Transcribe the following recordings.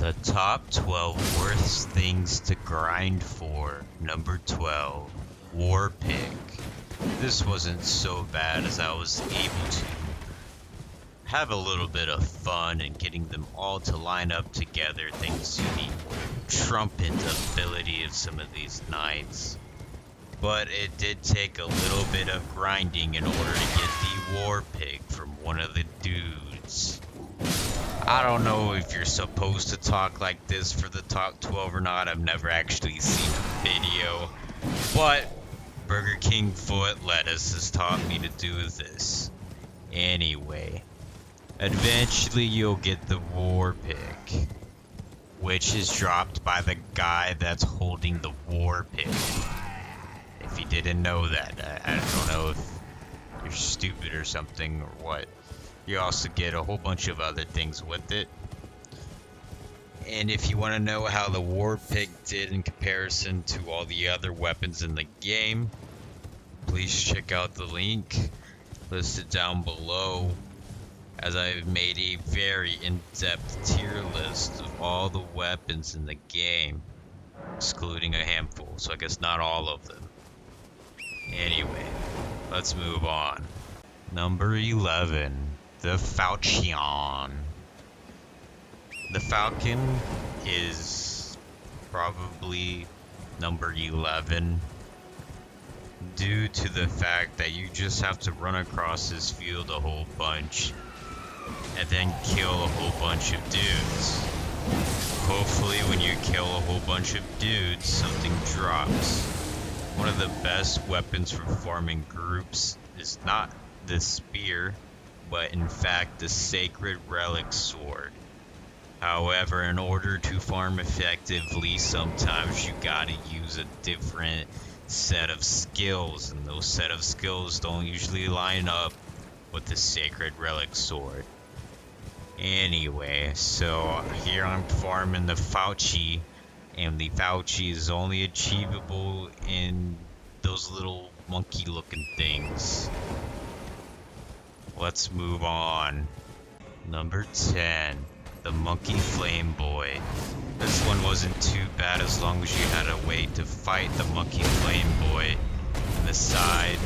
The top 12 worst things to grind for. Number 12, War Pick. This wasn't so bad as I was able to have a little bit of fun in getting them all to line up together thanks to the trumpet ability of some of these knights. But it did take a little bit of grinding in order to get the War Pick from one of the dudes. I don't know if you're supposed to talk like this for the top 12 or not. I've never actually seen a video. But Burger King Foot Lettuce has taught me to do this. Anyway, eventually you'll get the War Pick, which is dropped by the guy that's holding the War Pick. If you didn't know that, I don't know if you're stupid or something or what. You also get a whole bunch of other things with it. And if you want to know how the War Pick did in comparison to all the other weapons in the game, please check out the link listed down below, as I've made a very in-depth tier list of all the weapons in the game, excluding a handful, so I guess not all of them. Anyway, let's move on. Number 11, the Fauci. The Falcon is probably number 11 due to the fact that you just have to run across this field a whole bunch and then kill a whole bunch of dudes. Hopefully when you kill a whole bunch of dudes, something drops. One of the best weapons for farming groups is not the spear, but in fact the Sacred Relic Sword. However, in order to farm effectively, sometimes you gotta use a different set of skills, and those set of skills don't usually line up with the Sacred Relic Sword. Anyway, so here I'm farming the Fauci, and the Fauci is only achievable in those little monkey looking things. Let's move on. Number 10, the Monkey Flame Boy. This one wasn't too bad as long as you had a way to fight the Monkey Flame Boy in the side,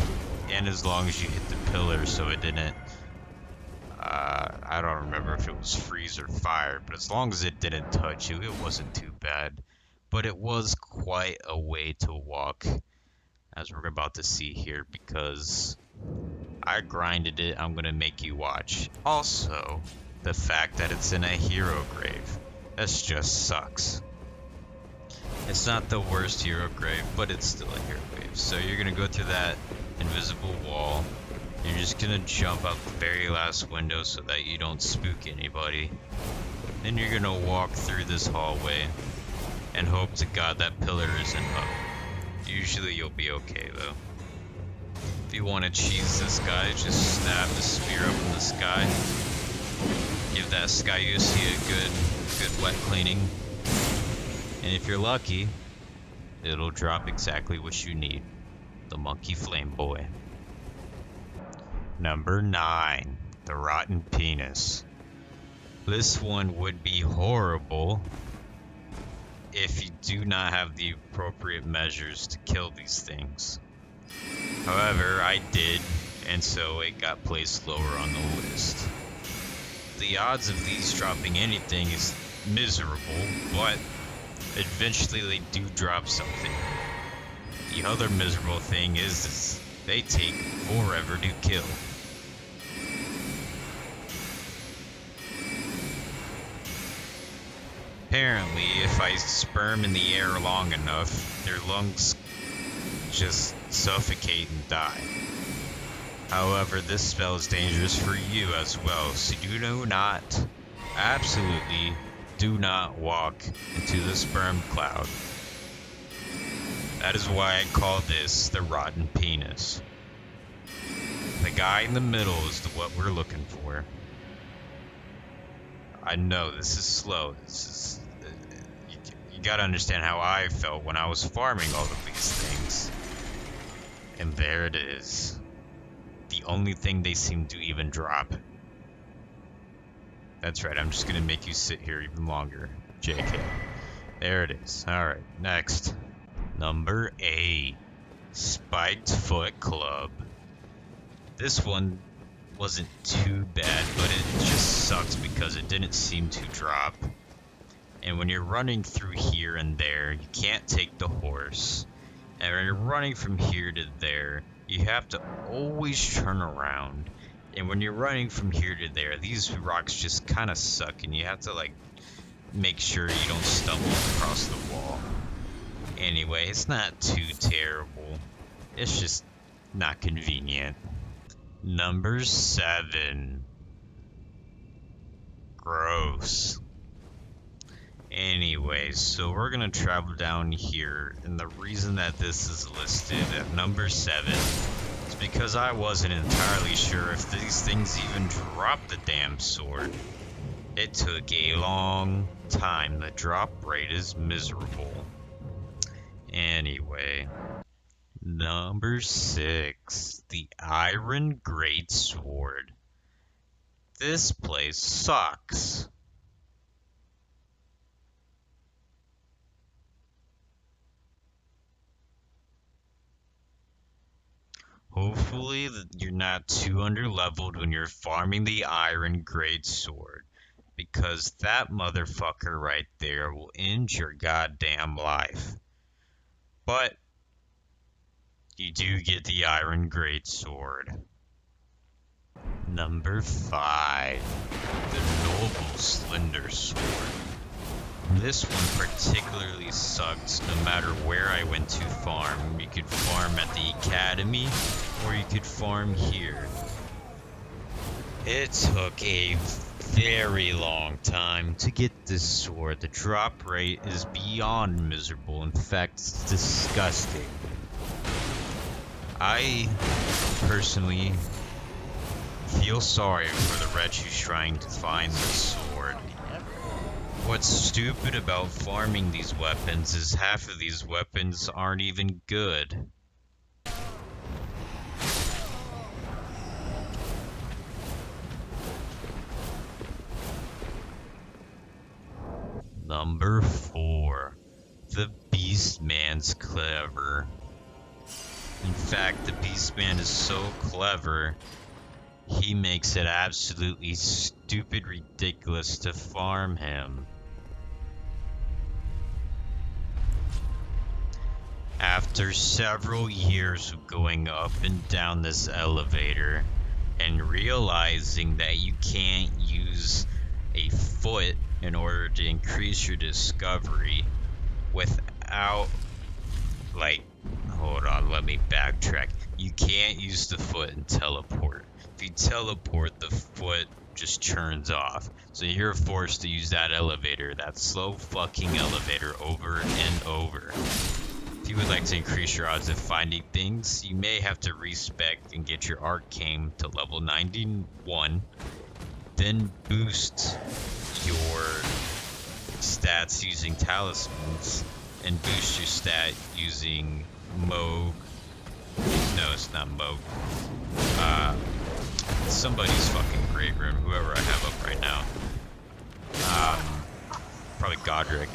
and as long as you hit the pillar so it didn't, I don't remember if it was freeze or fire, but as long as it didn't touch you, it wasn't too bad. But it was quite a way to walk, as we're about to see here, because I grinded it. I'm gonna make you watch. Also, the fact that it's in a hero grave. This just sucks. It's not the worst hero grave, but it's still a hero grave. So you're gonna go through that invisible wall. You're just gonna jump out the very last window so that you don't spook anybody. Then you're gonna walk through this hallway and hope to God that pillar isn't up. Usually you'll be okay though. If you want to cheese this guy, just stab the spear up in the sky. Give that Sky UC a good wet cleaning. And if you're lucky, it'll drop exactly what you need. The Monkey Flame Boy. Number 9, the Rotten Penis. This one would be horrible if you do not have the appropriate measures to kill these things. However, I did, and so it got placed lower on the list. The odds of these dropping anything is miserable, but eventually they do drop something. The other miserable thing is they take forever to kill. Apparently, if I sperm in the air long enough, their lungs just suffocate and die. However, this spell is dangerous for you as well, so do not, absolutely do not walk into the sperm cloud. That is why I call this the Rotten Penis. The guy in the middle is what we're looking for. I know this is slow. You gotta understand how I felt when I was farming all of these things. And there it is. The only thing they seem to even drop. That's right, I'm just gonna make you sit here even longer. JK. There it is. Alright, next. Number 8. Spiked Foot Club. This one wasn't too bad, but it just sucks because it didn't seem to drop. And when you're running through here and there, you can't take the horse. And when you're running from here to there, you have to always turn around. And when you're running from here to there, these rocks just kind of suck, and you have to like make sure you don't stumble across the wall. Anyway, it's not too terrible. It's just not convenient. Number 7. Gross. Anyways, so we're gonna travel down here, and the reason that this is listed at number 7 is because I wasn't entirely sure if these things even drop the damn sword. It took a long time. The drop rate is miserable. Anyway, number 6, the Iron Greatsword. This place sucks. Hopefully you're not too underleveled when you're farming the Iron Greatsword, because that motherfucker right there will end your goddamn life. But you do get the Iron Greatsword. Number 5. The Noble Slender Sword. This one particularly sucked no matter where I went to farm. You could farm at the academy, or you could farm here. It took a very long time to get this sword. The drop rate is beyond miserable. In fact, it's disgusting. I personally feel sorry for the wretch who's trying to find this sword. What's stupid about farming these weapons is half of these weapons aren't even good. Number 4. The Beastman's clever. In fact, the Beastman is so clever, he makes it absolutely stupid ridiculous to farm him. After several years of going up and down this elevator and realizing that you can't use a foot in order to increase your discovery without, like, hold on, let me backtrack. You can't use the foot and teleport. If you teleport, the foot just turns off. So you're forced to use that elevator, that slow fucking elevator, over and over. If you would like to increase your odds of finding things, you may have to respec and get your arcane to level 91, then boost your stats using talismans, and boost your stat using Moog. No, it's not Moog. Somebody's fucking great room, whoever I have up right now. Probably Godric.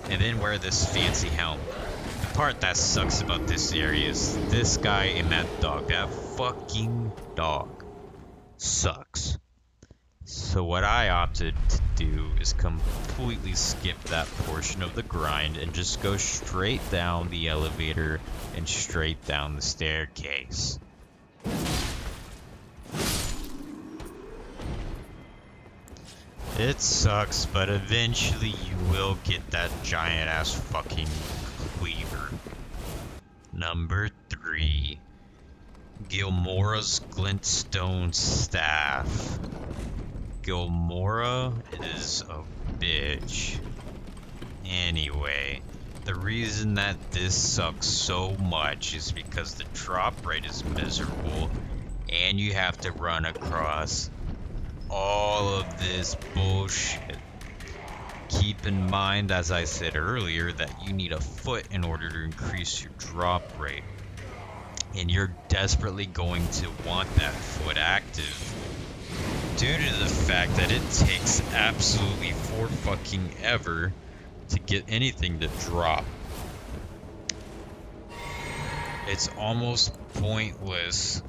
And then wear this fancy helm. The part that sucks about this area is this guy and that dog. That fucking dog sucks. So what I opted to do is completely skip that portion of the grind and just go straight down the elevator and straight down the staircase. It sucks, but eventually you will get that giant ass fucking cleaver. Number 3. Gilmore's Glintstone Staff. Gilmore is a bitch. Anyway, the reason that this sucks so much is because the drop rate is miserable and you have to run across all of this bullshit. Keep in mind, as I said earlier, that you need a foot in order to increase your drop rate. And you're desperately going to want that foot active due to the fact that it takes absolutely for fucking ever to get anything to drop. It's almost pointless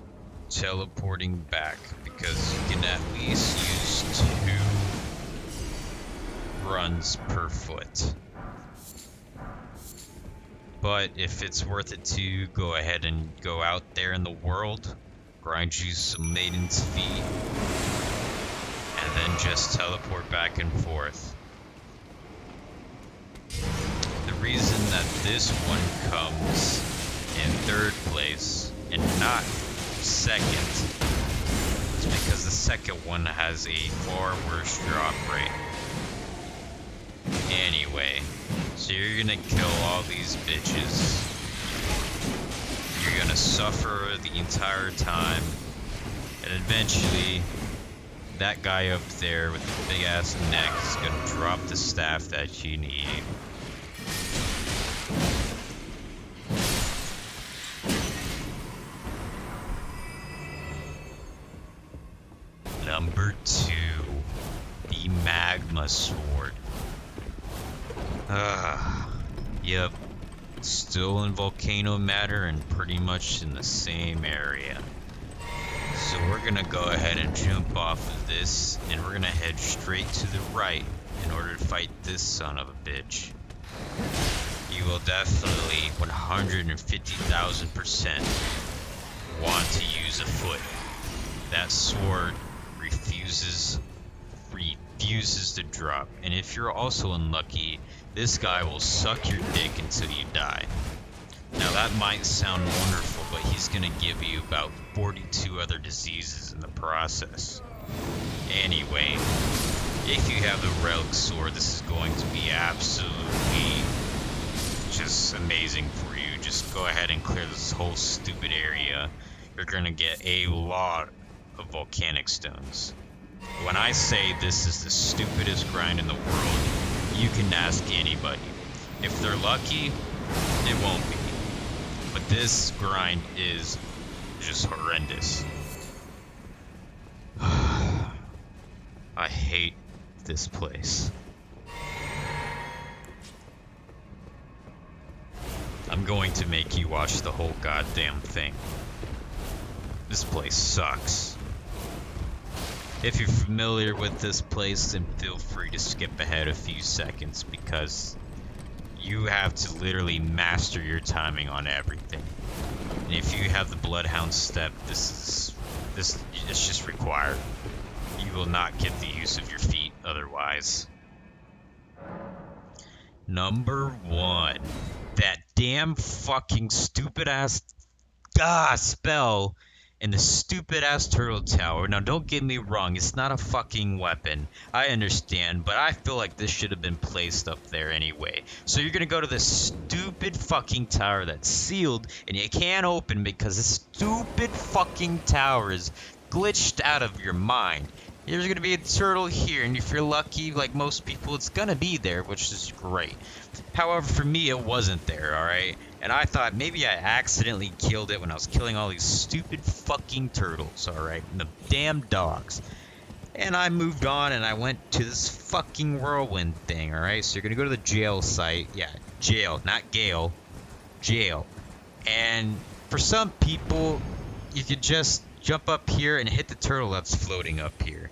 teleporting back because you can at least use 2 runs per foot. But if it's worth it to go ahead and go out there in the world, grind you some Maiden's Feet, and then just teleport back and forth. The reason that this one comes in 3rd place and not 2nd is because the 2nd one has a far worse drop rate. Anyway, so you're gonna kill all these bitches. You're gonna suffer the entire time, and eventually that guy up there with the big ass neck is gonna drop the staff that you need. Number 2, the Magma Sword. Yep, still in volcano matter and pretty much in the same area. So we're gonna go ahead and jump off of this, and we're gonna head straight to the right in order to fight this son of a bitch. You will definitely 150,000% want to use a foot. That sword refuses to drop, and if you're also unlucky, this guy will suck your dick until you die. Now that might sound wonderful, but he's gonna give you about 42 other diseases in the process. Anyway, if you have the relic sword, this is going to be absolutely just amazing for you. Just go ahead and clear this whole stupid area. You're gonna get a lot of volcanic stones. When I say this is the stupidest grind in the world, you can ask anybody. If they're lucky, it won't be. But this grind is just horrendous. I hate this place. I'm going to make you watch the whole goddamn thing. This place sucks. If you're familiar with this place, then feel free to skip ahead a few seconds because you have to literally master your timing on everything. And if you have the Bloodhound step, it's just required. You will not get the use of your feet otherwise. Number 1, that damn fucking stupid ass spell in the stupid ass turtle tower. Now don't get me wrong, it's not a fucking weapon. I understand, but I feel like this should have been placed up there anyway. So you're gonna go to this stupid fucking tower that's sealed and you can't open because this stupid fucking tower is glitched out of your mind. There's gonna be a turtle here, and if you're lucky, like most people, it's gonna be there, which is great. However, for me, it wasn't there, alright? And I thought maybe I accidentally killed it when I was killing all these stupid fucking turtles, alright? And the damn dogs. And I moved on, and I went to this fucking whirlwind thing, alright? So you're gonna go to the jail site. Yeah, jail, not Gale. Jail. And for some people, you could just jump up here and hit the turtle that's floating up here.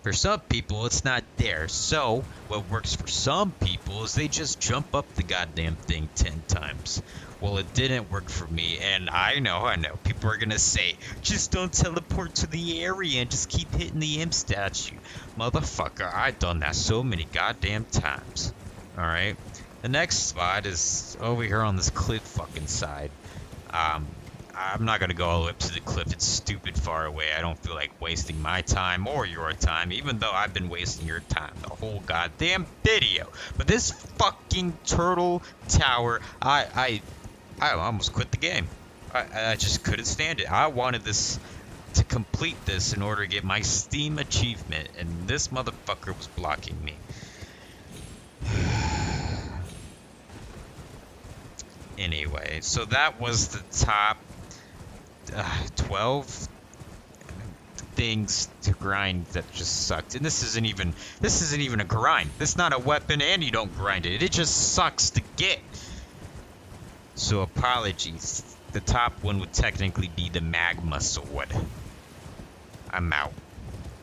For some people, it's not there. So, what works for some people is they just jump up the goddamn thing 10 times. Well, it didn't work for me, and I know. People are gonna say, just don't teleport to the area and just keep hitting the imp statue. Motherfucker, I've done that so many goddamn times. Alright? The next spot is over here on this cliff fucking side. I'm not gonna go all the way up to the cliff. It's stupid far away. I don't feel like wasting my time or your time, even though I've been wasting your time the whole goddamn video. But this fucking turtle tower, I almost quit the game. I just couldn't stand it. I wanted this to complete this in order to get my Steam achievement, and this motherfucker was blocking me. Anyway, so that was the top 12. things to grind that just sucked. And this isn't even a grind. This is not a weapon, and you don't grind it. It just sucks to get. So apologies. The top one would technically be the Magma Sword. I'm out.